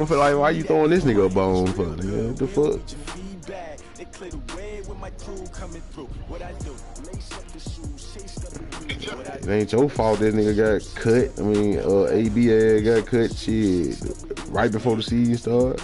I feel like, why you throwing this nigga a bone for? Nigga? What the fuck? It ain't your fault that nigga got cut. I mean, ABA got cut shit right before the season started.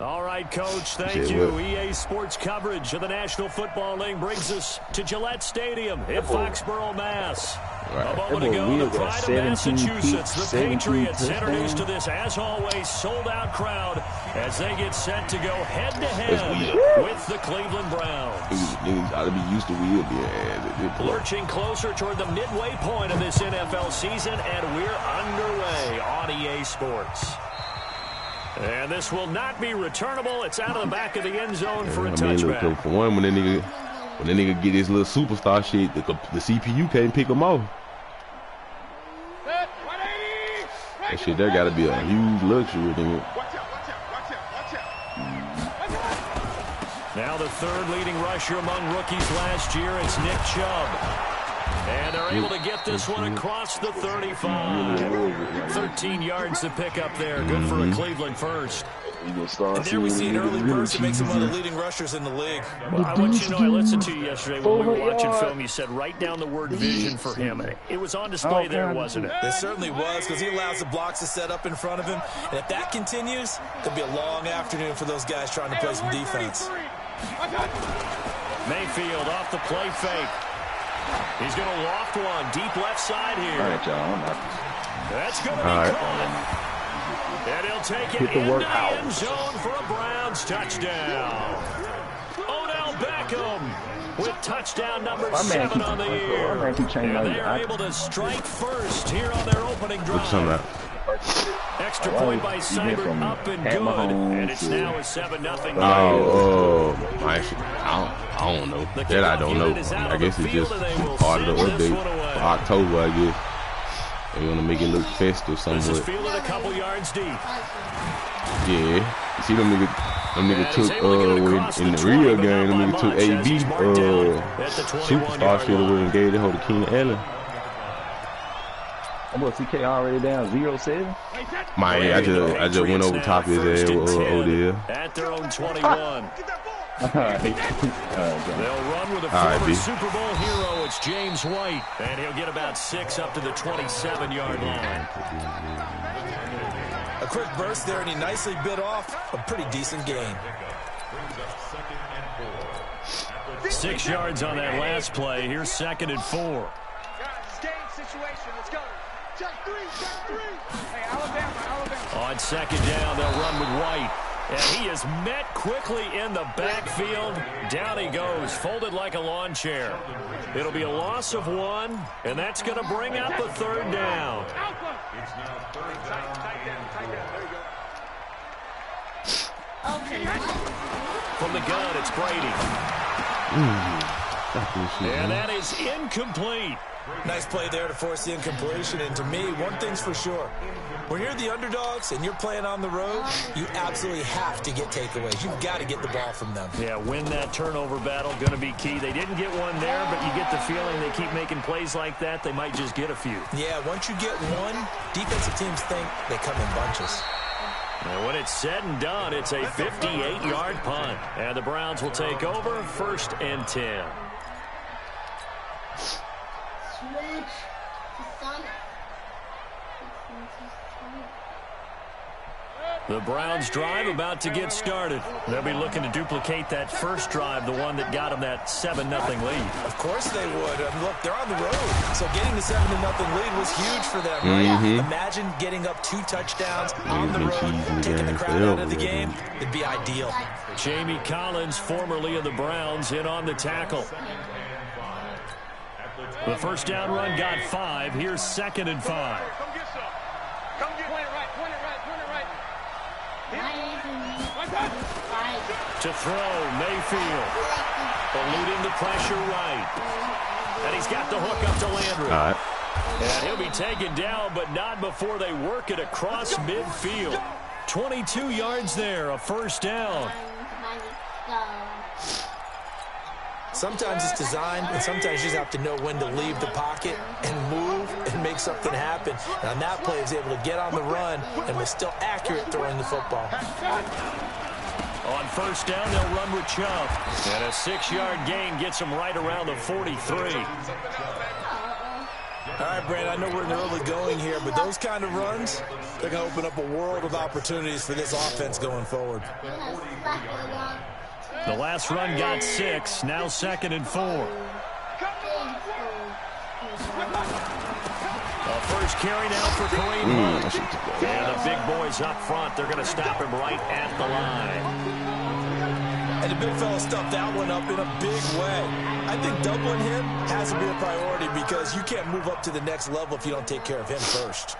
All right, Coach, thank you. EA Sports coverage of the National Football League brings us to Gillette Stadium in Foxborough, Mass. A moment ago, the pride of Massachusetts, the Patriots, introduced to this, as always, sold-out crowd as they get set to go head-to-head with the Cleveland Browns. Niggas ought to be used to wheel being added. Lurching closer toward the midway point of this NFL season, and we're underway on EA Sports. And this will not be returnable. It's out of the back of the end zone for a touchback. Look, for one, when that nigga get his little superstar shit, the CPU can't pick him off. That shit, there gotta be a huge luxury, nigga. Now the third leading rusher among rookies last year is Nick Chubb. And they're able to get this one across the 35. 13 yards to pick up there. Good for a Cleveland first. And there we see an early burst that makes him one of the leading rushers in the league. Well, I want you to know, I listened to you yesterday when we were watching film. You said write down the word vision for him. It was on display there, wasn't it? It certainly was, because he allows the blocks to set up in front of him. And if that continues, it'll be a long afternoon for those guys trying to play some defense. Mayfield off the play fake. He's going to loft one deep left side here. All right, y'all. That's going to be caught. And he'll take it into the end zone for a Browns touchdown. Odell Beckham with touchdown number 7 on the year. And they are able to strike first here on their opening drive. Extra point by Seibert, up and good, and it's now a 7-0 lead. I don't know. That I don't know. I guess it's just part of the update for October, I guess. They want to make it look festive somewhat. This is fielded a couple yards deep. Yeah. You see them nigga took, in the real game, them nigga took AB, superstar shit away and gave the whole to Keenan Allen. I'm going to CK already down 0-7. Man, I just went over top of his ass with Odell. At their own 21. They'll run with a former Super Bowl hero. It's James White, and he'll get about 6 up to the 27-yard line. A quick burst there, and he nicely bit off a pretty decent gain. 6 yards on that last play. Here's 2nd and 4. On 2nd down, they'll run with White. And he is met quickly in the backfield. Down he goes, folded like a lawn chair. It'll be a loss of 1, and that's going to bring up a 3rd down. From the gun, it's Brady. And that is incomplete. Nice play there to force the incompletion. And to me, one thing's for sure. When you're the underdogs and you're playing on the road, you absolutely have to get takeaways. You've got to get the ball from them. Yeah, win that turnover battle, going to be key. They didn't get one there, but you get the feeling they keep making plays like that, they might just get a few. Yeah, once you get one, defensive teams think they come in bunches. And when it's said and done, it's a 58-yard punt. And the Browns will take over, 1st and 10. Switch to Sonic. The Browns drive about to get started. They'll be looking to duplicate that first drive, the one that got them that 7-0 lead. Of course they would. Look, they're on the road. So getting the 7-0 lead was huge for them, right? Imagine getting up 2 touchdowns on the road, taking the crowd out of the game. It'd be ideal. Jamie Collins, formerly of the Browns, in on the tackle. The first down run got 5. Here's 2nd and 5. To throw, Mayfield. Eluding the pressure right. And he's got the hook up to Landry. All right. And he'll be taken down, but not before they work it across midfield. 22 yards there, a first down. Sometimes it's designed, and sometimes you just have to know when to leave the pocket and move and make something happen. And on that play, he was able to get on the run and was still accurate throwing the football. On first down, they'll run with Chubb. And a 6-yard gain gets them right around the 43. All right, Brandon, I know we're in the early going here, but those kind of runs, they're going to open up a world of opportunities for this offense going forward. The last run got 6, now 2nd and 4. First carry now for Kareem Hunt. And the big boys up front, they're going to stop him right at the line. And the big fella stuffed that one up in a big way. I think doubling him has to be a priority because you can't move up to the next level if you don't take care of him first.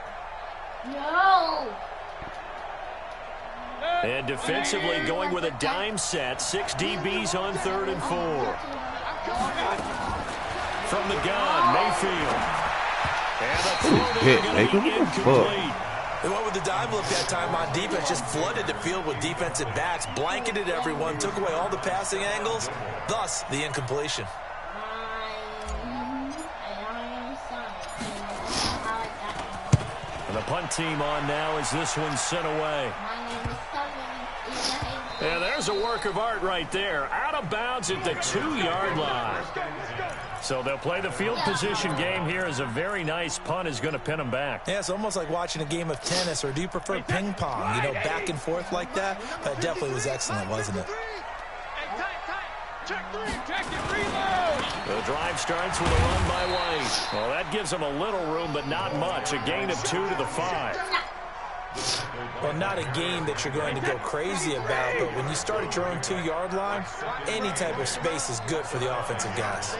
No. And defensively going with a dime set, 6 DBs on 3rd and 4. From the gun, Mayfield. And the throw there going to be incomplete. They went with the dive look that time on defense, just flooded the field with defensive backs, blanketed everyone, took away all the passing angles, thus the incompletion. And the punt team on now as this one's sent away. Yeah, there's a work of art right there. Out of bounds at the 2-yard line. So they'll play the field position game here as a very nice punt is going to pin them back. Yeah, it's almost like watching a game of tennis, or do you prefer ping pong? You know, back and forth like that? That definitely was excellent, wasn't it? The drive starts with a run by White. Well, that gives them a little room, but not much. A gain of 2 to the 5. Well, not a game that you're going to go crazy about, but when you start at your own 2-yard line, any type of space is good for the offensive guys.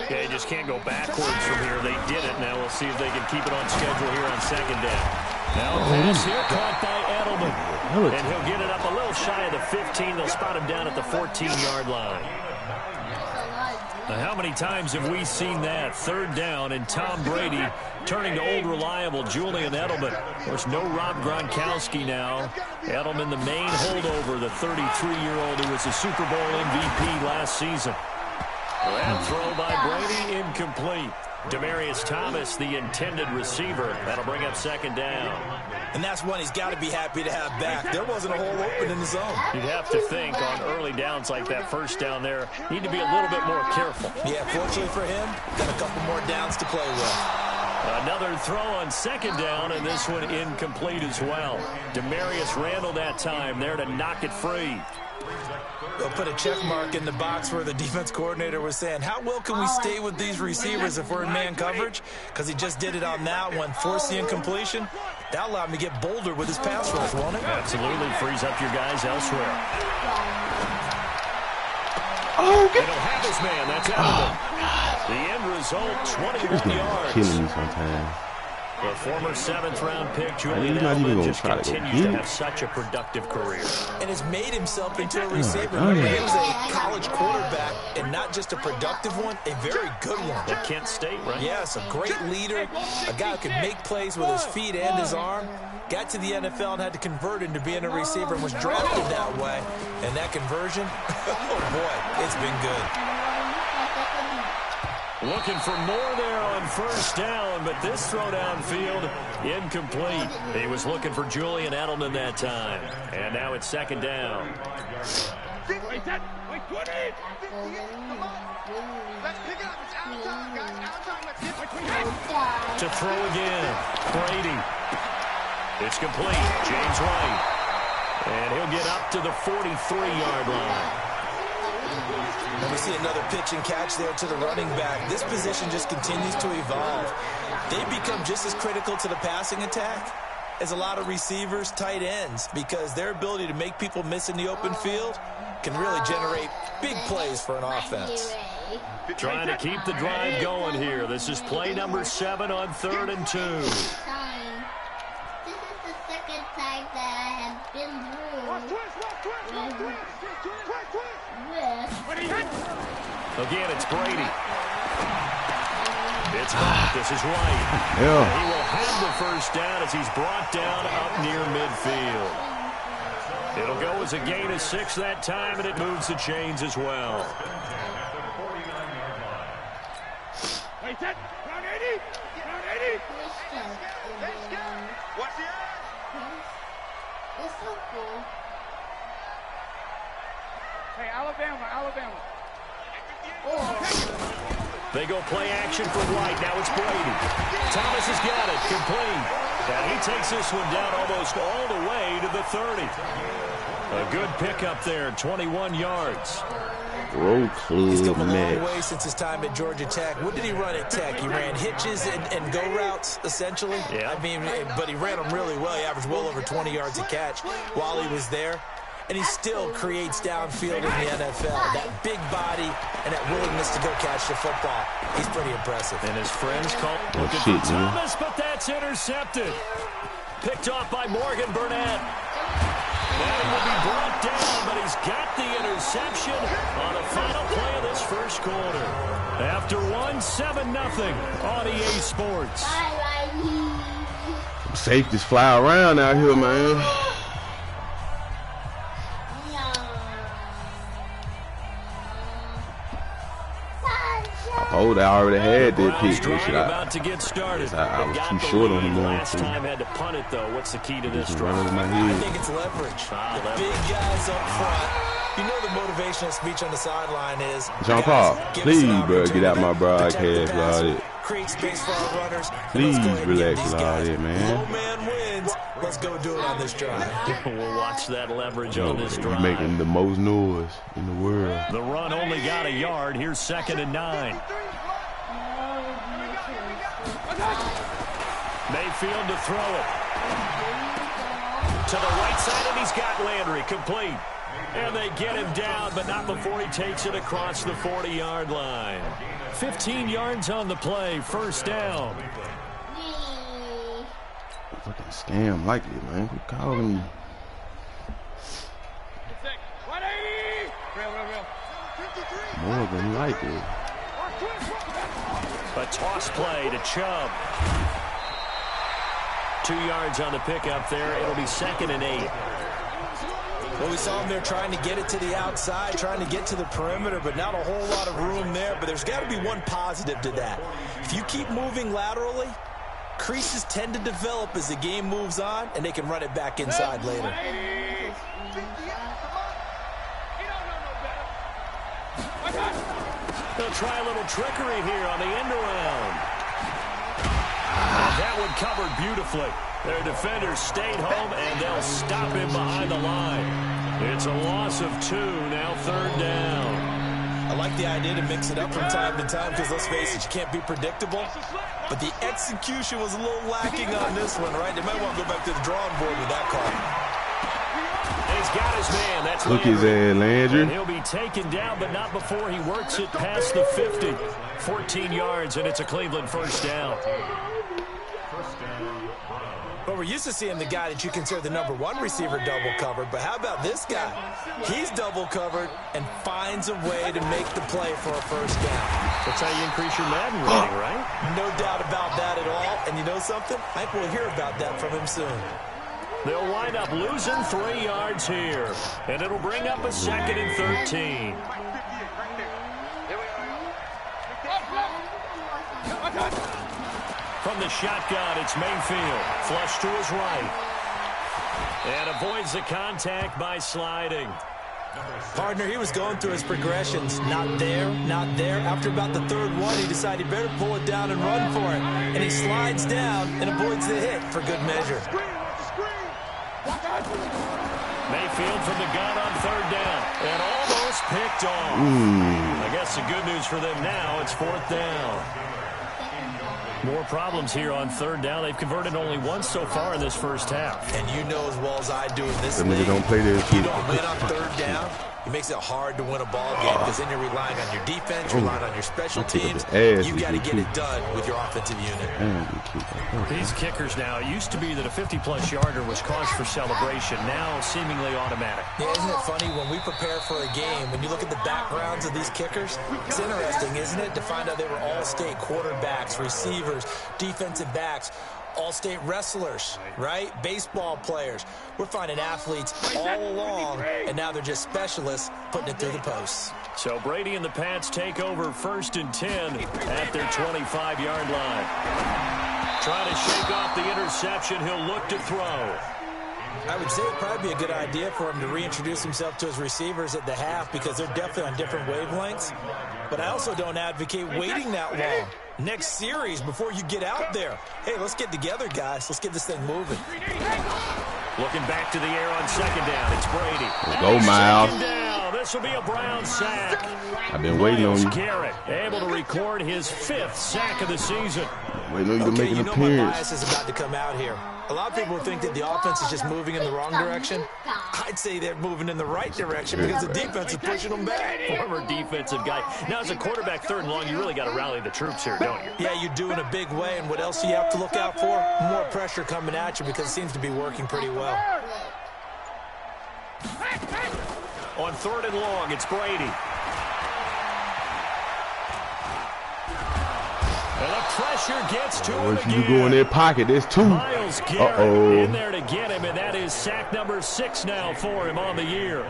Yeah, you just can't go backwards from here. They did it. Now we'll see if they can keep it on schedule here on 2nd down. Now a pass here caught by Edelman. And he'll get it up a little shy of the 15. They'll spot him down at the 14-yard line. Now, how many times have we seen that? 3rd down and Tom Brady turning to old reliable Julian Edelman. Of course, no Rob Gronkowski now. Edelman, the main holdover, the 33-year-old who was the Super Bowl MVP last season. That throw by Brady incomplete. Demaryius Thomas, the intended receiver. That'll bring up 2nd down. And that's one he's got to be happy to have back. There wasn't a hole open in the zone. You'd have to think on early downs like that first down there, need to be a little bit more careful. Yeah, fortunately for him, got a couple more downs to play with. Another throw on 2nd down, and this one incomplete as well. Demarius Randall that time there to knock it free. They'll put a check mark in the box where the defense coordinator was saying, how well can we stay with these receivers if we're in man coverage? Because he just did it on that one, forced the incompletion. That allowed him to get bolder with his pass rush, won't it? Absolutely, frees up your guys elsewhere. Oh, they don't have his man, that's Edelman. The end result, 21 yards. Killing me sometimes. The former 7th-round pick, Julian Edelman, just continues to have such a productive career. And has made himself into a receiver. Remember, he was a college quarterback, and not just a productive one, a very good one. At Kent State, right? Yes, a great leader, a guy who could make plays with his feet and his arm. Got to the NFL and had to convert into being a receiver and was drafted that way. And that conversion, oh boy, it's been good. Looking for more there on first down, but this throw downfield, incomplete. He was looking for Julian Edelman that time. And now it's 2nd down. To throw again, Brady. It's complete, James White. And he'll get up to the 43-yard line. And we see another pitch and catch there to the running back. This position just continues to evolve. They become just as critical to the passing attack as a lot of receivers, tight ends, because their ability to make people miss in the open field can really generate big plays for an offense. Trying to keep the drive going here. This is play number 7 on 3rd and 2. This is the 2nd time that I have been through. Again, it's Brady. It's back. This is right. Yeah. He will have the first down as he's brought down up near midfield. It'll go as a gain of 6 that time, and it moves the chains as well. Wait, set. Round 80. Round 80. What's the It's so cool. Hey, Alabama. They go play action for White. Now it's Brady. Thomas has got it. Complete. And he takes this one down almost all the way to the 30. A good pickup there, 21 yards. Road He's club come a long way match. since his time at Georgia Tech. What did he run at Tech? He ran hitches and go routes, essentially. Yeah. I mean, but he ran them really well. He averaged well over 20 yards a catch while he was there. And he still creates downfield in the NFL. That big body and that willingness to go catch the football. He's pretty impressive. And his friends call looking shit, for man. Thomas, but that's intercepted. Picked off by Morgan Burnett. And he will be brought down, but he's got the interception on the final play of this first quarter. After 7-0 on EA Sports. Safeties fly around out here, man. Oh, they already had that pick. Drive about to get started. I was too short on him. Last time had to punt it though. What's the key to this Just drive? run over my I head. think it's leverage. The big guys up front. You know the motivational speech on the sideline is, Jean Paul, guys, give us please, an bro, get out my opportunity, broadcast, protect the passer, Lord. create space for our runners. Please Let's go ahead and relax get these a lot guys. here, man. Low man wins. Let's go do it on this drive. We'll watch that leverage on this You're drive. making the most noise in the world. The run only got a yard. Here's 2nd and 9. Mayfield to throw it. To the right side, and he's got Landry complete. And they get him down, but not before he takes it across the 40-yard line. 15 yards on the play, first down. Fucking scam like it, man. Quit calling me. 180. Real. More than like it. A toss play to Chubb. 2 yards on the pickup there. It'll be 2nd and 8. Well, we saw him there trying to get it to the outside, trying to get to the perimeter, but not a whole lot of room there. But there's got to be one positive to that. If you keep moving laterally, creases tend to develop as the game moves on, and they can run it back inside later. They'll try a little trickery here on the end around. And that one covered beautifully. Their defenders stayed home, and they'll stop him behind the line. It's a loss of 2, now 3rd down. I like the idea to mix it up from time to time because, let's face it, you can't be predictable. But the execution was a little lacking on this one, right? They might want to go back to the drawing board with that call. And he's got his man. That's Look his ass, Landry. And he'll be taken down, but not before he works it past the 50. 14 yards, and it's a Cleveland first down. But we're used to seeing the guy that you consider the #1 receiver double covered. But how about this guy? He's double covered and finds a way to make the play for a first down. That's how you increase your Madden rating, right? No doubt about that at all. And you know something? I think we'll hear about that from him soon. They'll wind up losing 3 yards here. And it'll bring up a 2nd and 13. From the shotgun, it's Mayfield. Flush to his right. And avoids the contact by sliding. Partner, he was going through his progressions. Not there, not there. After about the 3rd one, he decided he better pull it down and run for it. And he slides down and avoids the hit for good measure. Mayfield from the gun on 3rd down. And almost picked off. I guess the good news for them now, it's 4th down. More problems here on 3rd down. They've converted only once so far in this first half. And you know as well as I do in this Them league, niggas don't play this you shit. don't win on 3rd down, It makes it hard to win a ball game because then you're relying on your defense, relying on your special teams. You got to get it done with your offensive unit. These kickers now, it used to be that a 50-plus yarder was cause for celebration. Now seemingly automatic. Yeah, isn't it funny when we prepare for a game, when you look at the backgrounds of these kickers, it's interesting, isn't it, to find out they were all-state quarterbacks, receivers, defensive backs, all-state wrestlers, right? Baseball players. We're finding athletes all along, and now they're just specialists putting it through the posts. So Brady and the Pats take over 1st and 10 at their 25-yard line. Trying to shake off the interception. He'll look to throw. I would say it'd probably be a good idea for him to reintroduce himself to his receivers at the half because they're definitely on different wavelengths. But I also don't advocate waiting that long. Next series before you get out there. Hey, let's get together, guys. Let's get this thing moving. Looking back to the air on 2nd down. It's Brady. Let's go, Miles. 2nd down. This will be a Brown sack. I've been waiting on you. Garrett able to record his 5th sack of the season. Waiting on you to make an My appearance. bias is about to come out here. A lot of people think that the offense is just moving in the wrong direction. I'd say they're moving in the right direction because the defense is pushing them back. Former defensive guy. Now, as a quarterback 3rd and long, you really got to rally the troops here, don't you? Yeah, you do in a big way. And what else do you have to look out for? More pressure coming at you because it seems to be working pretty well. On 3rd and long, it's Brady. And the pressure gets to him Once you again. go in their pocket, there's 2. Myles Garrett in there to get him, and that is sack number 6 now for him on the year.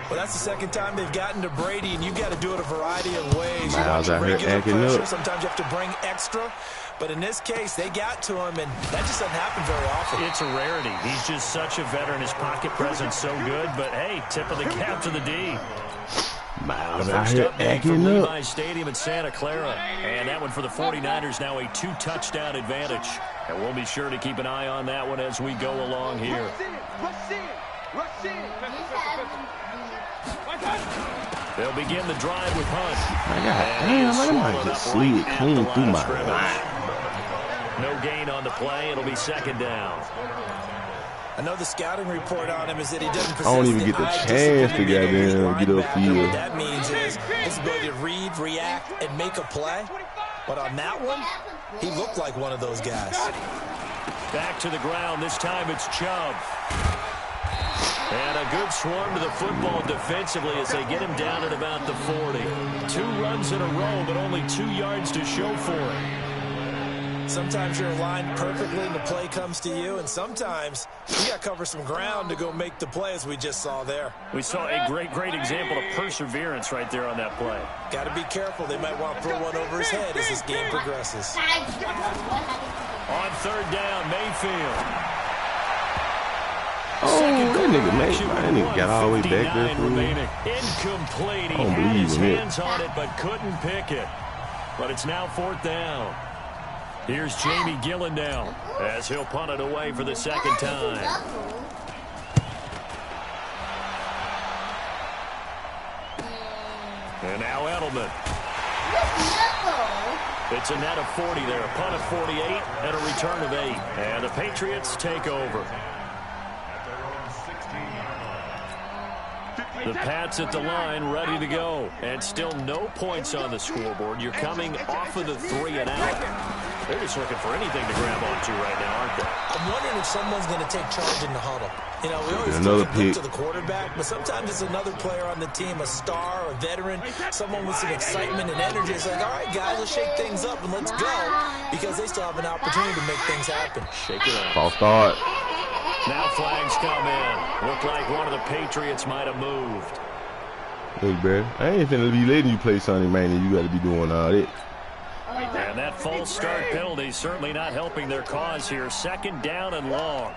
Well, that's the 2nd time they've gotten to Brady, and you've got to do it a variety of ways. Miles out here acting pressure. up. Sometimes you have to bring extra. But in this case, they got to him, and that just doesn't happen very often. It's a rarity. He's just such a veteran. His pocket presence so good. But, hey, tip of the cap to the D. Miles The out first here update from acting up. Levi Stadium in Santa Clara. And that one for the 49ers, now a 2-touchdown advantage. And we'll be sure to keep an eye on that one as we go along here. They'll begin the drive with Hunt. I got damn, I might just see it clean through my line. No gain on the play. It'll be 2nd down. I know the scouting report on him is that he doesn't possess I don't even the get the eye chance to discipline goddamn get linebacker. upfield. What that means is his ability to read, react, and make a play. But on that one, he looked like one of those guys. Back to the ground. This time it's Chubb. And a good swarm to the football defensively as they get him down at about the 40. 2 runs in a row, but only 2 yards to show for it. Sometimes you're aligned perfectly and the play comes to you, and sometimes you got to cover some ground to go make the play as we just saw there. We saw a great example of perseverance right there on that play. Got to be careful. They might want to throw one over his head as this game progresses. On 3rd down, Mayfield. Oh, that nigga got all the way back there for me. Incomplete. He I don't had believe his in it. hands on it, but couldn't pick it. But it's now 4th down. Here's Jamie Gillen as he'll punt it away for the 2nd time. And now Edelman. It's a net of 40 there. A punt of 48 and a return of 8. And the Patriots take over. The Pats at the line, ready to go. And still no points on the scoreboard. You're coming off of the 3 and out. They're just looking for anything to grab onto right now, aren't they? I'm wondering if someone's going to take charge in the huddle. You know, we always look to the quarterback, but sometimes it's another player on the team, a star, a veteran, someone with some excitement and energy. It's like, all right, guys, let's shake things up and let's go, because they still have an opportunity to make things happen. Shake it up. False start. Now flags come in. Looked like one of the Patriots might have moved. Look, bro, I ain't finna be letting you play Sonny Man and you got to be doing all that. And that false start penalty certainly not helping their cause here. 2nd down and long.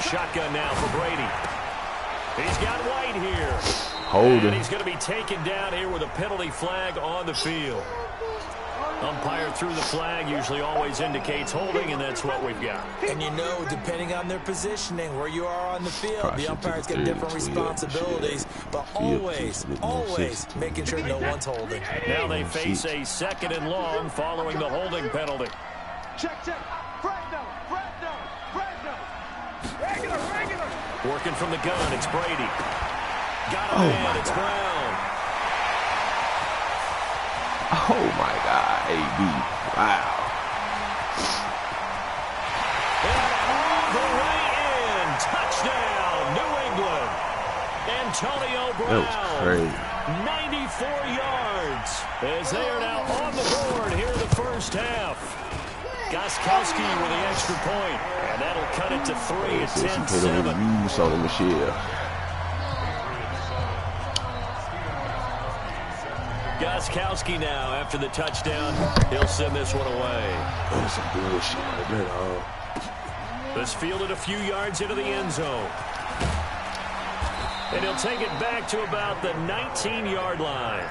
Shotgun now for Brady. He's got White here. Holding. And he's going to be taken down here with a penalty flag on the field. Umpire threw the flag, usually always indicates holding, and that's what we've got. And you know, depending on their positioning, where you are on the field, the umpire's got different responsibilities, but always making sure no one's holding. Now they face a 2nd and long following the holding penalty. Working from the gun, it's Brady. Got a man, it's Brown. Oh, my God, AB. Wow. And all the way in. Touchdown, New England. Antonio Brown. That was crazy. 94 yards as they are now on the board here in the first half. Gostkowski with the extra point, and that'll cut it to 3 at 10-7. You saw the Michelle. Gostkowski now after the touchdown. He'll send this one away. That's some bullshit right there, dog. This fielded a few yards into the end zone. And he'll take it back to about the 19-yard line.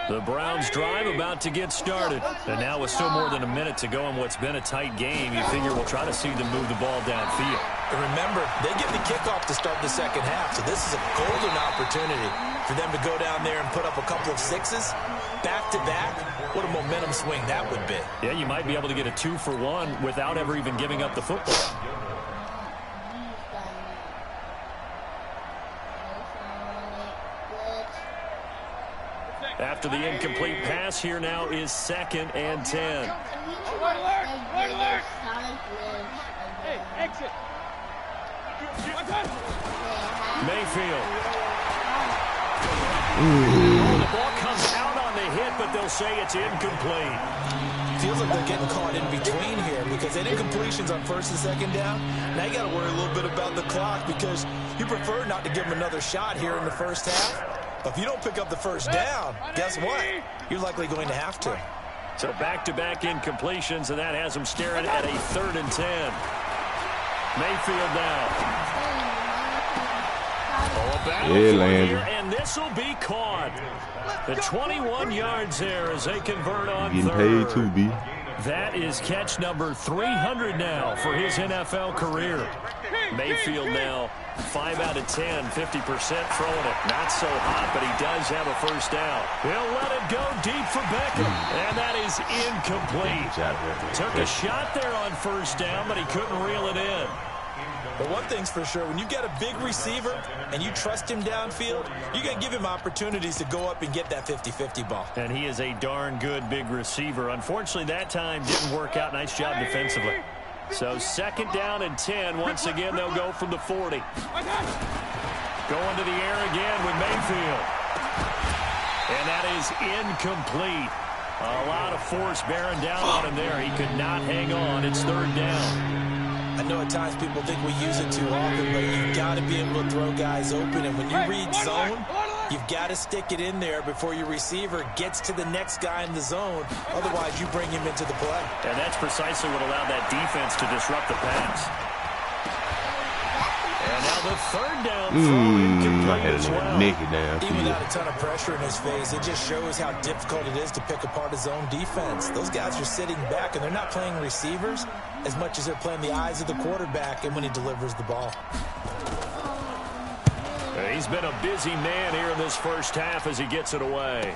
The Browns drive about to get started. And now with still more than a minute to go in what's been a tight game, you figure we'll try to see them move the ball downfield. And remember, they get the kickoff to start the second half, so this is a golden opportunity for them to go down there and put up a couple of sixes back-to-back. What a momentum swing that would be. Yeah, you might be able to get a 2-for-1 without ever even giving up the football. After the incomplete pass, here now is 2nd and 10. Alert! Hey, exit! Mayfield. The ball comes out on the hit, but they'll say it's incomplete. Feels like they're getting caught in between here because they did incompletions on 1st and 2nd down. Now you got to worry a little bit about the clock because you prefer not to give them another shot here in the first half. But if you don't pick up the first down, guess what? You're likely going to have to. So back-to-back incompletions, and that has them staring at a 3rd and 10. Mayfield now. And this will be caught. The 21 yards there as they convert on Getting 3rd. paid too, B. That is catch number 300 now for his NFL career. Mayfield now 5 out of 10, 50% throwing it. Not so hot, but he does have a first down. He'll let it go deep for Beckham, and that is incomplete. Took a shot there on first down, but he couldn't reel it in. But one thing's for sure, when you've got a big receiver and you trust him downfield, you're going to give him opportunities to go up and get that 50-50 ball. And he is a darn good big receiver. Unfortunately, that time didn't work out. Nice job defensively. So 2nd down and 10. Once again, they'll go from the 40. Going to the air again with Mayfield. And that is incomplete. A lot of force bearing down on him there. He could not hang on. It's 3rd down. I know at times people think we use it too often, but you've got to be able to throw guys open. And when you read zone, you've got to stick it in there before your receiver gets to the next guy in the zone. Otherwise, you bring him into the play. And that's precisely what allowed that defense to disrupt the pass. And now the 3rd down throw incomplete as well. Even without a ton of pressure in his face, it just shows how difficult it is to pick apart his own defense. Those guys are sitting back, and they're not playing receivers as much as they're playing the eyes of the quarterback and when he delivers the ball. He's been a busy man here in this first half as he gets it away.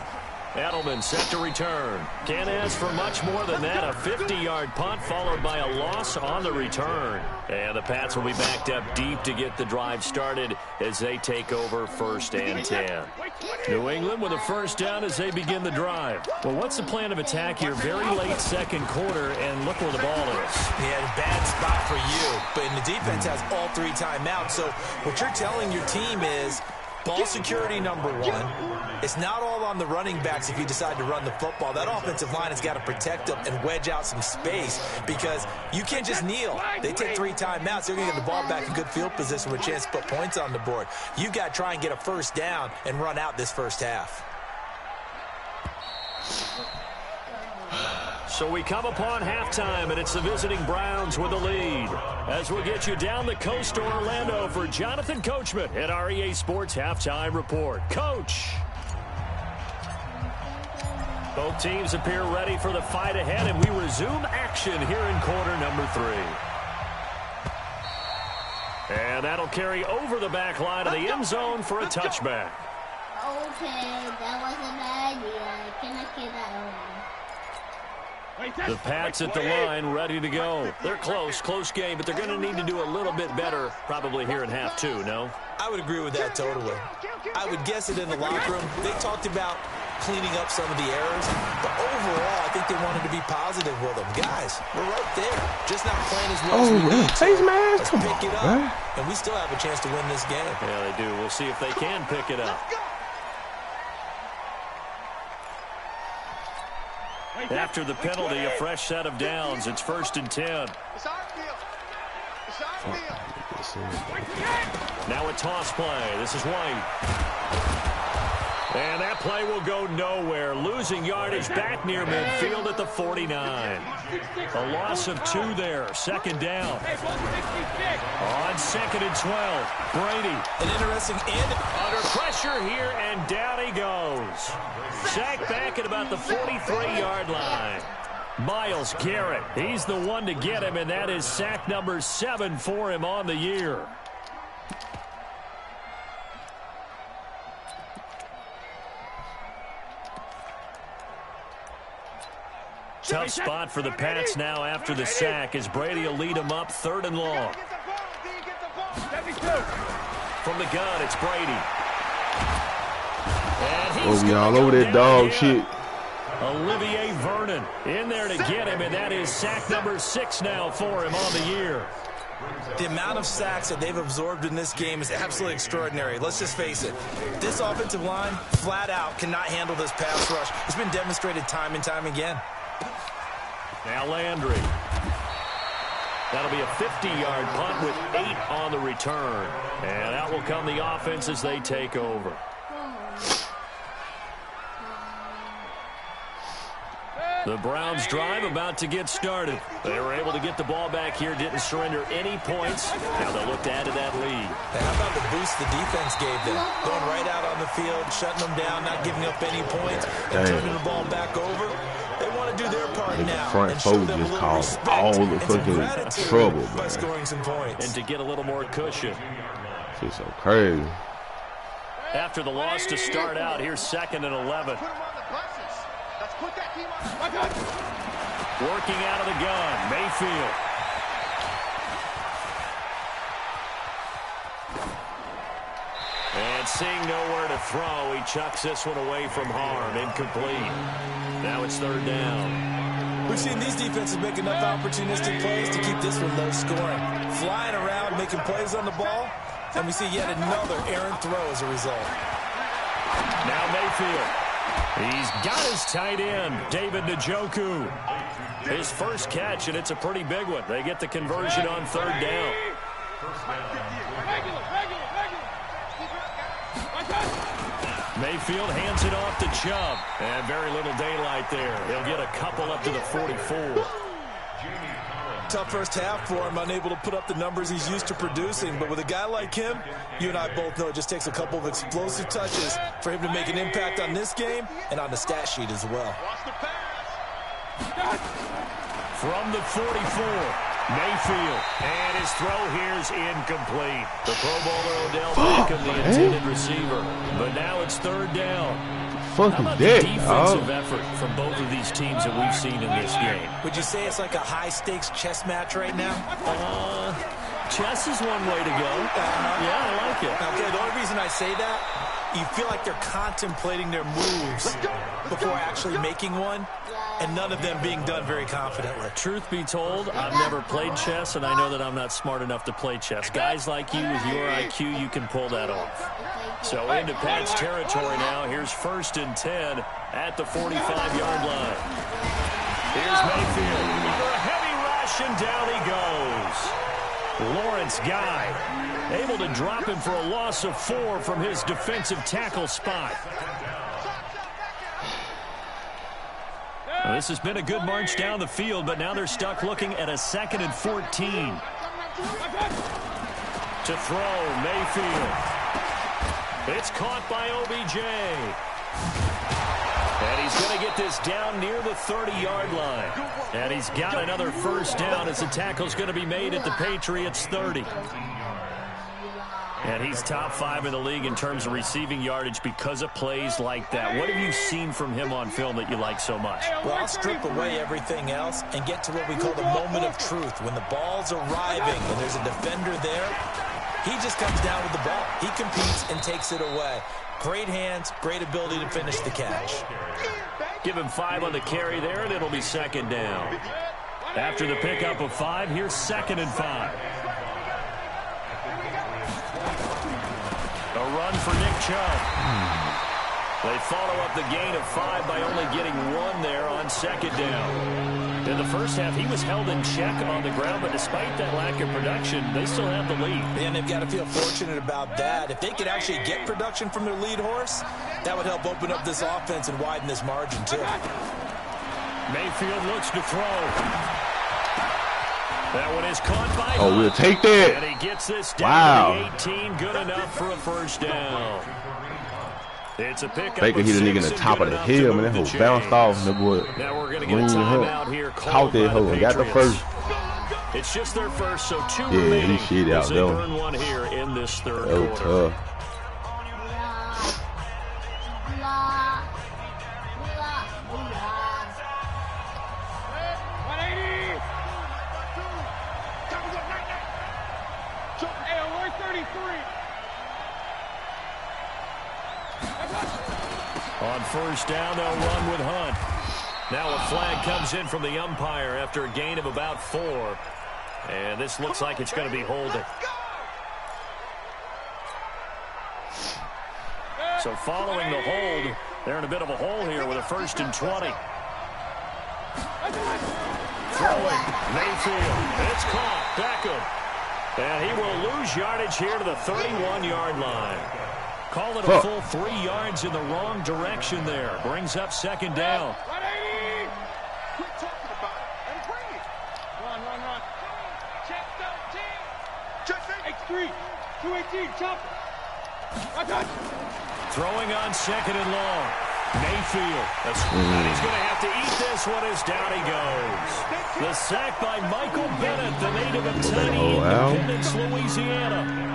Edelman set to return. Can't ask for much more than that. A 50-yard punt followed by a loss on the return. And the Pats will be backed up deep to get the drive started as they take over 1st and 10. New England with a first down as they begin the drive. Well, what's the plan of attack here? Very late 2nd quarter, and look where the ball is. Yeah, bad spot for you. But the defense has all 3 timeouts. So what you're telling your team is ball security number 1. It's not all on the running backs if you decide to run the football. That offensive line has got to protect them and wedge out some space because you can't just kneel. They take 3 timeouts. They're going to get the ball back in good field position with a chance to put points on the board. You've got to try and get a first down and run out this first half. So we come upon halftime, and it's the visiting Browns with the lead. As we'll get you down the coast to Orlando for Jonathan Coachman at our EA Sports Halftime Report. Coach. Both teams appear ready for the fight ahead, and we resume action here in quarter number 3. And that'll carry over the back line of the end zone for a touchback. Okay, that was a bad idea. Can I get that over? The Pats at the line, ready to go. They're close game, but they're going to need to do a little bit better probably here in half two, no? I would agree with that totally. I would guess it in the locker room. They talked about cleaning up some of the errors, but overall, I think they wanted to be positive with them. Guys, we're right there. Just not playing as well as we need to. Let's pick it up, and we still have a chance to win this game. Yeah, they do. We'll see if they can pick it up. After the penalty, a fresh set of downs. It's 1st and 10. Now a toss play. This is White. And that play will go nowhere. Losing yardage back near midfield at the 49. A loss of 2 there. 2nd down. On 2nd and 12. Brady. An interesting end. Under pressure here, and down he goes. Sacked back at about the 43-yard line. Myles Garrett, he's the one to get him, and that is sack number 7 for him on the year. Tough spot for the Pats now after the sack as Brady will lead them up 3rd and long. From the gun, it's Brady. Oh, we all over that dog shit. Olivier Vernon in there to get him, and that is sack number 6 now for him on the year. The amount of sacks that they've absorbed in this game is absolutely extraordinary. Let's just face it. This offensive line, flat out, cannot handle this pass rush. It's been demonstrated time and time again. Now Landry. That'll be a 50-yard punt with 8 on the return. And out will come the offense as they take over. The Browns drive about to get started. They were able to get the ball back here, didn't surrender any points. Now they'll look to add to that lead. How about the boost the defense gave them? Going right out on the field, shutting them down, not giving up any points, and turning the ball back over. They want to do their part now. Front four just caused all the fucking trouble, by scoring some points. And to get a little more cushion. It's so crazy. After the loss to start out, here's 2nd and 11. Working out of the gun, Mayfield. And seeing nowhere to throw, he chucks this one away from harm. Incomplete. Now it's 3rd down. We've seen these defenses make enough opportunistic plays to keep this one low scoring. Flying around, making plays on the ball, and we see yet another errant throw as a result. Now Mayfield. He's got his tight end, David Njoku. His first catch, and it's a pretty big one. They get the conversion on 3rd down. Mayfield hands it off to Chubb. And very little daylight there. He'll get a couple up to the 44. Tough first half for him, unable to put up the numbers he's used to producing. But with a guy like him, you and I both know it just takes a couple of explosive touches for him to make an impact on this game and on the stat sheet as well. From the 44, Mayfield. And his throw here's incomplete. The Pro Bowler Odell Beckham, the intended receiver. But now it's 3rd down. How about the defensive effort from both of these teams that we've seen in this game? Would you say it's like a high-stakes chess match right now? Chess is one way to go. Yeah, I like it. Okay, the only reason I say that, you feel like they're contemplating their moves before actually making one, and none of them being done very confidently. Truth be told, I've never played chess, and I know that I'm not smart enough to play chess. Guys like you with your IQ, you can pull that off. So into Pat's territory now. Here's 1st and 10 at the 45-yard line. Here's Mayfield under a heavy rush, and down he goes. Lawrence Guy able to drop him for a loss of 4 from his defensive tackle spot. Well, this has been a good march down the field, but now they're stuck looking at a 2nd and 14. To throw, Mayfield. It's caught by OBJ. And he's going to get this down near the 30-yard line. And he's got another 1st down as the tackle's going to be made at the Patriots' 30. And he's top 5 in the league in terms of receiving yardage because of plays like that. What have you seen from him on film that you like so much? Well, I'll strip away everything else and get to what we call the moment of truth. When the ball's arriving and there's a defender there, he just comes down with the ball. He competes and takes it away. Great hands, great ability to finish the catch. Give him 5 on the carry there, and it'll be second down. After the pickup of 5, here's 2nd and 5. A run for Nick Chubb. They follow up the gain of 5 by only getting 1 there on 2nd down. In the first half, he was held in check on the ground, but despite that lack of production, they still have the lead. And they've got to feel fortunate about that. If they could actually get production from their lead horse, that would help open up this offense and widen this margin, too. Mayfield looks to throw. That one is caught by Hunt. We'll take that. And he gets this down to the 18. Good enough for a first down. It's a pickup. Baker hit a nigga in the top of the hill, man. That hoe bounced off. That boy. Now we're going to get a timeout here. Caught that hoe and got the first. It's just their first, so 2 Yeah, remaining. he shit out though. Burn 1 here in this third that was quarter. Tough. On first down, they'll run with Hunt. Now a flag comes in from the umpire after a gain of about 4. And this looks like it's going to be holding. So following the hold, they're in a bit of a hole here with a 1st and 20. Throwing, Mayfield. It's caught. Beckham. And he will lose yardage here to the 31-yard line. Call it a full 3 yards in the wrong direction there. Brings up 2nd down. Quit talking about it and bring it. Run. Check 13. Check X3. 218. Chop. Throwing on 2nd and long. Mayfield. And he's going to have to eat this one as down he goes. The sack by Michael Bennett, the native of tiny Independence, Louisiana.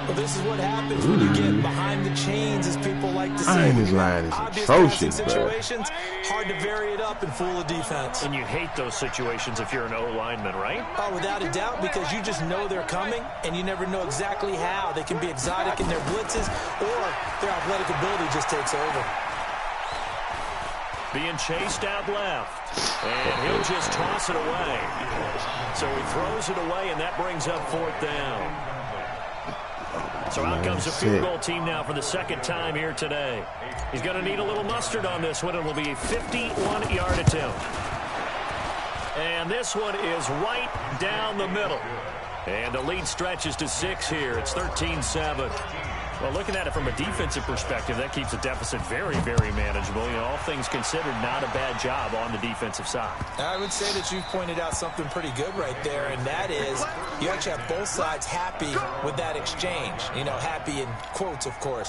Well, this is what happens when you get behind the chains, as people like to say. This line is atrocious, situations, hard to vary it up and fool a defense. And you hate those situations if you're an O-lineman, right? Oh, without a doubt, because you just know they're coming, and you never know exactly how. They can be exotic in their blitzes, or their athletic ability just takes over. Being chased out left, and he'll just toss it away. So he throws it away, and that brings up 4th down. So out comes a field goal team now for the 2nd time here today. He's going to need a little mustard on this one. It will be a 51-yard attempt. And this one is right down the middle. And the lead stretches to 6 here. It's 13-7. Well, looking at it from a defensive perspective, that keeps the deficit very, very manageable. You know, all things considered, not a bad job on the defensive side. I would say that you've pointed out something pretty good right there, and that is you actually have both sides happy with that exchange. You know, happy in quotes, of course.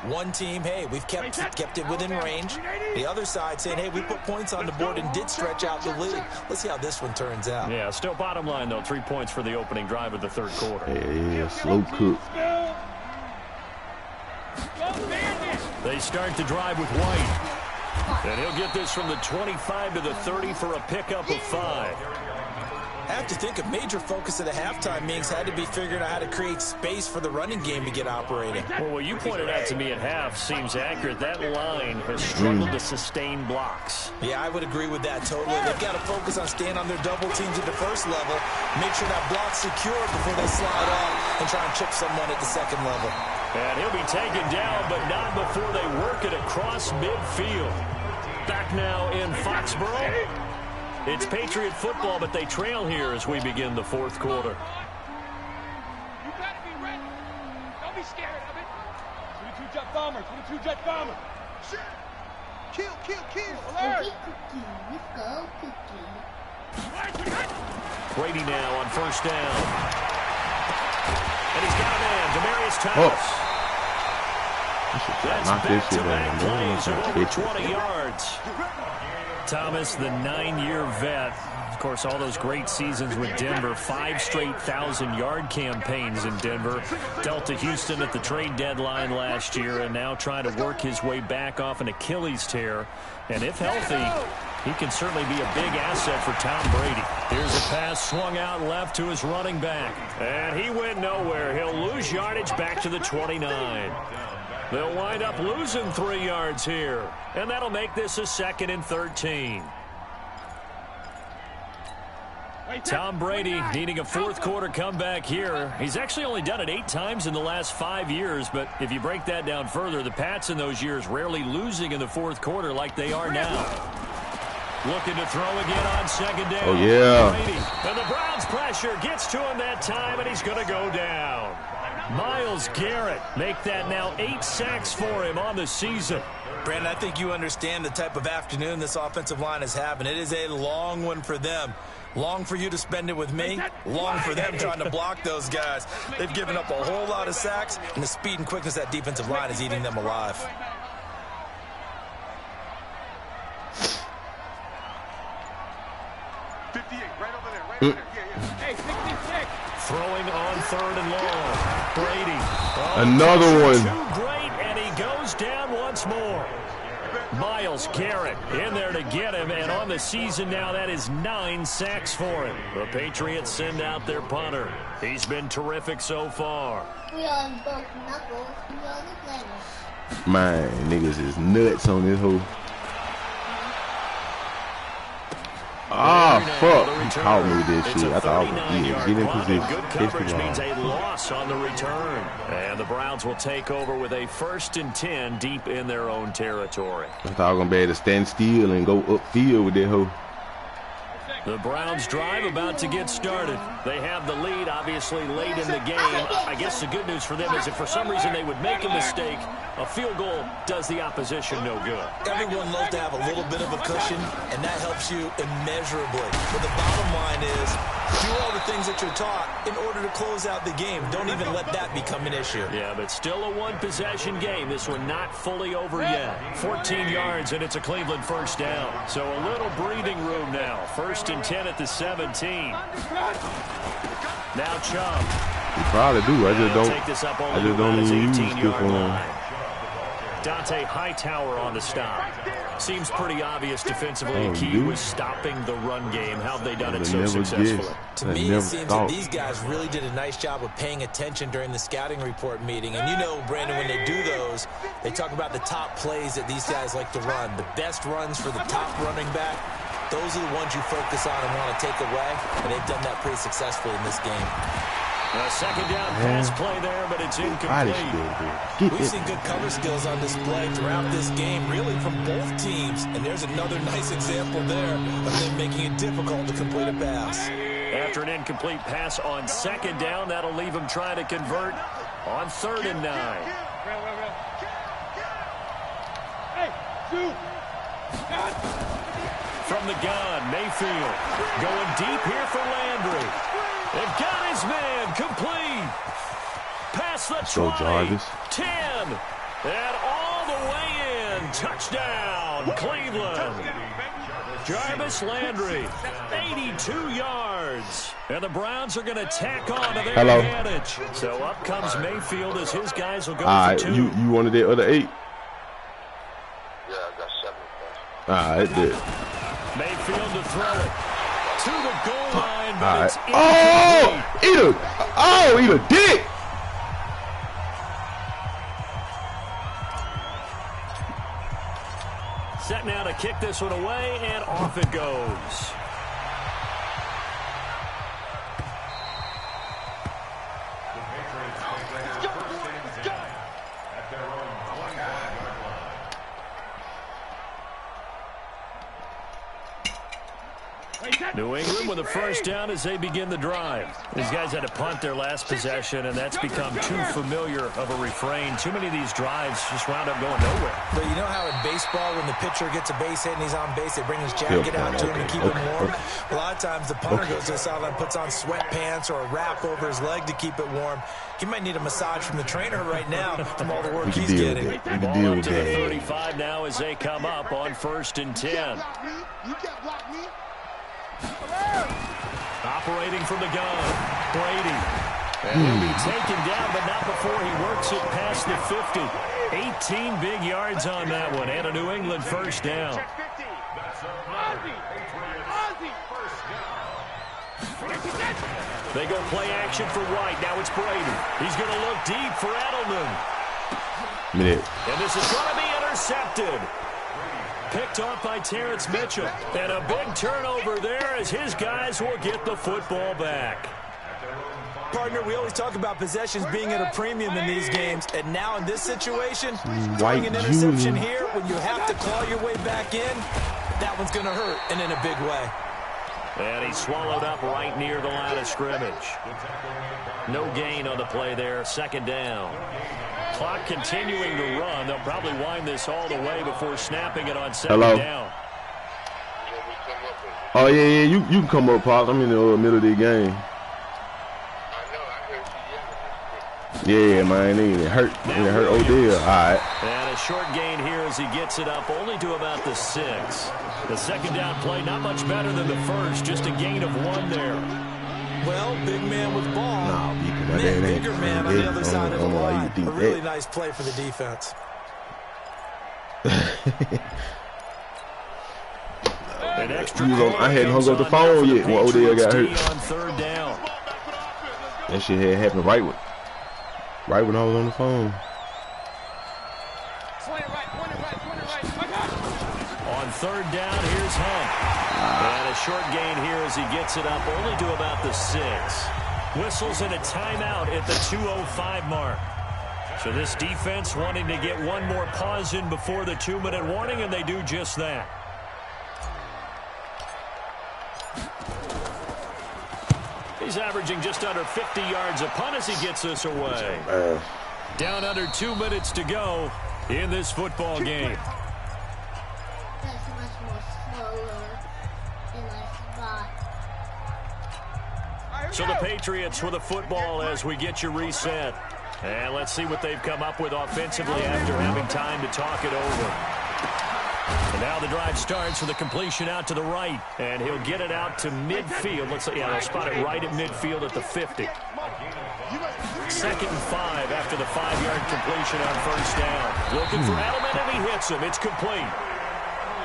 One team, hey, we've kept it within range. The other side saying, hey, we put points on the board and did stretch out the lead. Let's see how this one turns out. Yeah, still bottom line, though, 3 points for the opening drive of the third quarter. Yeah, slow cook. They start the drive with White. And he'll get this from the 25 to the 30 for a pickup of 5. I have to think a major focus of the halftime meetings had to be figuring out how to create space for the running game to get operating. Well, what you pointed out to me at half seems accurate. That line has struggled to sustain blocks. Yeah, I would agree with that totally. They've got to focus on staying on their double teams at the first level, make sure that block's secured before they slide off and try and chip someone at the second level. And he'll be taken down, but not before they work it across midfield. Back now in Foxborough. It's Patriot football, but they trail here as we begin the fourth quarter. You gotta be ready. Don't be scared of it. 22 jet bomber, 22 jet bomber. Shit. Kill. Alert. Cookie. Let's go, Cookie. Brady now on first down. And he's got a man, Demaryius Thomas. That's back-to-back plays of over 20 yards. Thomas, the 9-year vet. Of course, all those great seasons with Denver, 5 straight 1,000-yard campaigns in Denver. Dealt to Houston at the trade deadline last year and now trying to work his way back off an Achilles tear. And if healthy, he can certainly be a big asset for Tom Brady. Here's a pass swung out left to his running back. And he went nowhere. He'll lose yardage back to the 29. They'll wind up losing 3 yards here. And that'll make this a 2nd and 13. Tom Brady needing a fourth-quarter comeback here. He's actually only done it 8 times in the last 5 years, but if you break that down further, the Pats in those years rarely losing in the fourth quarter like they are now. Looking to throw again on 2nd down. Oh, yeah. Brady. And the Browns' pressure gets to him that time, and he's going to go down. Myles Garrett make that now 8 sacks for him on the season. Brandon, I think you understand the type of afternoon this offensive line is having. It is a long one for them. Long for you to spend it with me. Long for them trying to block those guys. They've given up a whole lot of sacks, and the speed and quickness of that defensive line is eating them alive. Hey, 66. Throwing on 3rd and long. Brady. Another one. Too great, and he goes down once more. Myles Garrett in there to get him, and on the season now, that is 9 sacks for him. The Patriots send out their punter. He's been terrific so far. We all broke knuckles. We all look like it. Man, niggas is nuts on this hoe. Ah, fuck. He caught me with this shit. I thought I was get in position. Good coverage means a loss on the return. And the Browns will take over with a 1st and 10 deep in their own territory. I thought I was going to be able to stand still and go upfield with that hoe. The Browns drive about to get started. They have the lead, obviously, late in the game. I guess the good news for them is if for some reason they would make a mistake, a field goal does the opposition no good. Everyone loves to have a little bit of a cushion, and that helps you immeasurably. But the bottom line is, do all the things that you're taught in order to close out the game. Don't even let that become an issue. Yeah, but still a 1-possession game. This one not fully over yet. 14 yards, and it's a Cleveland 1st down. So a little breathing room now. 1st and 10 at the 17. Now Chubb. You probably do. I just don't even use this one. Dante Hightower on the stop. Seems pretty obvious defensively. The key was stopping the run game. How have they done it so successfully? To me, it seems that these guys really did a nice job of paying attention during the scouting report meeting. And you know, Brandon, when they do those, they talk about the top plays that these guys like to run. The best runs for the top running back, those are the ones you focus on and want to take away. And they've done that pretty successfully in this game. A 2nd down pass play there, but it's incomplete. We've seen good cover skills on display throughout this game, really from both teams. And there's another nice example there of them making it difficult to complete a pass. After an incomplete pass on 2nd down, that'll leave him trying to convert on 3rd and 9. Hey, shoot. From the gun, Mayfield going deep here for Landry. They've got his man complete. Past the 20, 10, and all the way in. Touchdown, Cleveland. Jarvis Landry, 82 yards. And the Browns are going to tack on to their advantage. So up comes Mayfield as his guys will go for 2. You wanted that other 8? Yeah, I got 7. All right, there. Mayfield to throw it to the goal line, but it's eat a dick. Set now to kick this one away, and off it goes. New England with a 1st down as they begin the drive. These guys had to punt their last possession, and that's become too familiar of a refrain. Too many of these drives just wound up going nowhere. But you know how in baseball, when the pitcher gets a base hit and he's on base, they bring his jacket out to him to keep him warm? A lot of times the punter goes to the sideline, puts on sweatpants or a wrap over his leg to keep it warm. He might need a massage from the trainer right now from all the work he's getting. Ball up to the 35 now as they come up on 1st and 10. You can't block me. Operating from the gun, Brady. And he'll be taken down, but not before he works it past the 50. 18 big yards on that one, and a New England first down. They go play action for White. Now it's Brady. He's going to look deep for Edelman. And this is going to be intercepted. Picked off by Terrence Mitchell. And a big turnover there as his guys will get the football back. Partner, we always talk about possessions being at a premium in these games, and now in this situation, throwing an interception here when you have to claw your way back in, that one's going to hurt, and in a big way. And he's swallowed up right near the line of scrimmage. No gain on the play there, second down. Clock continuing to run. They'll probably wind this all the way before snapping it on second down. Oh, yeah, you can come up, Pop. I'm in the middle of the game. Yeah, man, it hurt Odell. All right. And a short gain here as he gets it up only to about the 6. The second down play not much better than the first, just a gain of 1 there. Well, big man with ball. Bigger man on the other side of the line. A really nice play for the defense. An extra I hadn't hung up the phone yet when Odell got hurt. On third down. That shit had happened right when I was on the phone. On third down, here's Hunt. And a short gain here as he gets it up only to about the 6. Whistles and a timeout at the 2:05 mark. So this defense wanting to get one more pause in before the 2-minute warning, and they do just that. He's averaging just under 50 yards a punt as he gets this away. Down under 2 minutes to go in this football game. That's much more slower than I thought. So the Patriots with a football as we get you reset. And let's see what they've come up with offensively after having time to talk it over. And now the drive starts with a completion out to the right. And he'll get it out to midfield. Let's say, they'll spot it right at midfield at the 50. 2nd and 5 after the 5-yard completion on first down. Looking for Edelman, and he hits him. It's complete.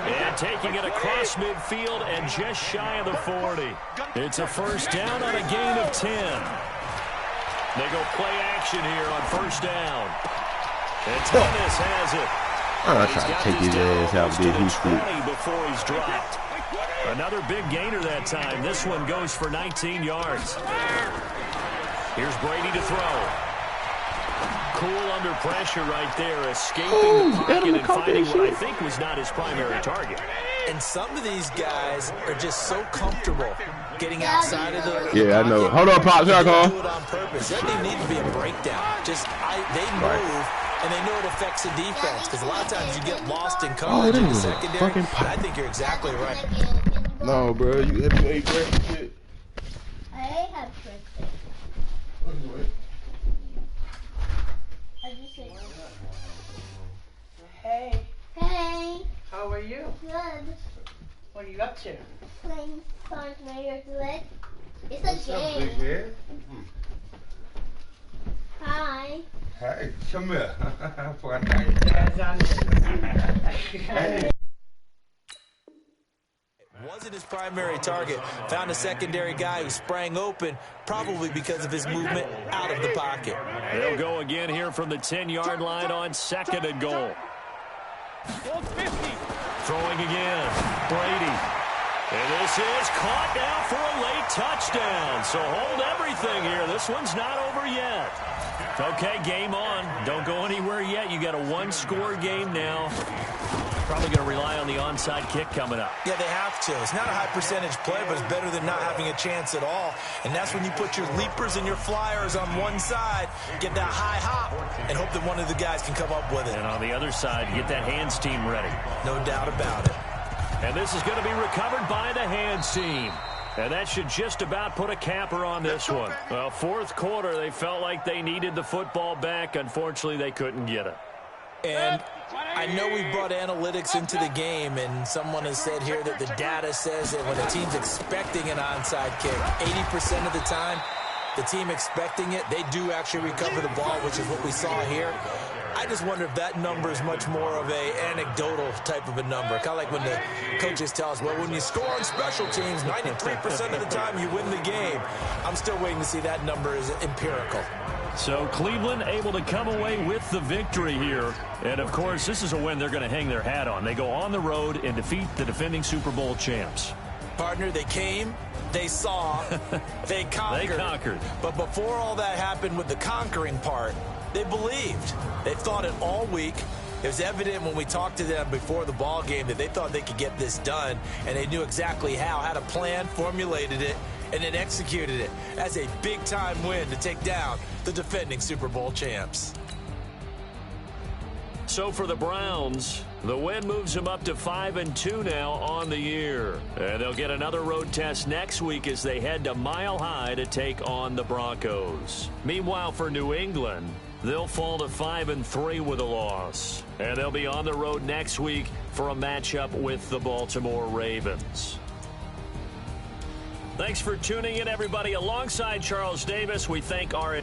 And taking it across midfield and just shy of the 40. It's a first down on a gain of 10. They go play action here on first down. And Thomas has it. I'm trying to take his ass out there. He's before he's dropped. Another big gainer that time. This one goes for 19 yards. Here's Brady to throw. Cool under pressure right there, escaping the pocket and finding what I think was not his primary target. And some of these guys are just so comfortable getting outside of the I know. Hold on, Pops. Here I come. Do it on purpose. That didn't need to be a breakdown. They move, and they know it affects the defense. Because a lot of times you get lost in coverage in the secondary. I think you're exactly right. No, bro. You ate breakfast shit. I have breakfast. Hey. Hey. How are you? Good. What are you up to? Playing Sonic Mario Select. It's a game. Hi. Hey, come here. Dad's on Hey. Wasn't his primary target. Found a secondary guy who sprang open, probably because of his movement out of the pocket. They'll go again here from the 10-yard line on 2nd and goal. Throwing again, Brady. And this is caught now for a late touchdown. So hold everything here. This one's not over yet. Okay, game on. Don't go anywhere yet. You got a 1-score game now. Probably going to rely on the onside kick coming up. Yeah, they have to. It's not a high percentage play, but it's better than not having a chance at all. And that's when you put your leapers and your flyers on one side, get that high hop, and hope that one of the guys can come up with it. And on the other side, get that hands team ready. No doubt about it. And this is going to be recovered by the hands team. And that should just about put a capper on this one. Well, 4th quarter, they felt like they needed the football back. Unfortunately, they couldn't get it. And I know we brought analytics into the game, and someone has said here that the data says that when a team's expecting an onside kick, 80% of the time, the team expecting it, they do actually recover the ball, which is what we saw here. I just wonder if that number is much more of a anecdotal type of a number. Kind of like when the coaches tell us, well, when you score on special teams, 93% of the time you win the game. I'm still waiting to see that number is empirical. So Cleveland able to come away with the victory here. And, of course, this is a win they're going to hang their hat on. They go on the road and defeat the defending Super Bowl champs. Partner, they came, they saw, they conquered. They conquered. But before all that happened with the conquering part, they believed. They thought it all week. It was evident when we talked to them before the ball game that they thought they could get this done, and they knew exactly how, had a plan, formulated it, and then executed it as a big-time win to take down the defending Super Bowl champs. So for the Browns, the win moves them up to 5-2 now on the year. And they'll get another road test next week as they head to Mile High to take on the Broncos. Meanwhile, for New England, they'll fall to 5-3 with a loss. And they'll be on the road next week for a matchup with the Baltimore Ravens. Thanks for tuning in, everybody. Alongside Charles Davis, we thank our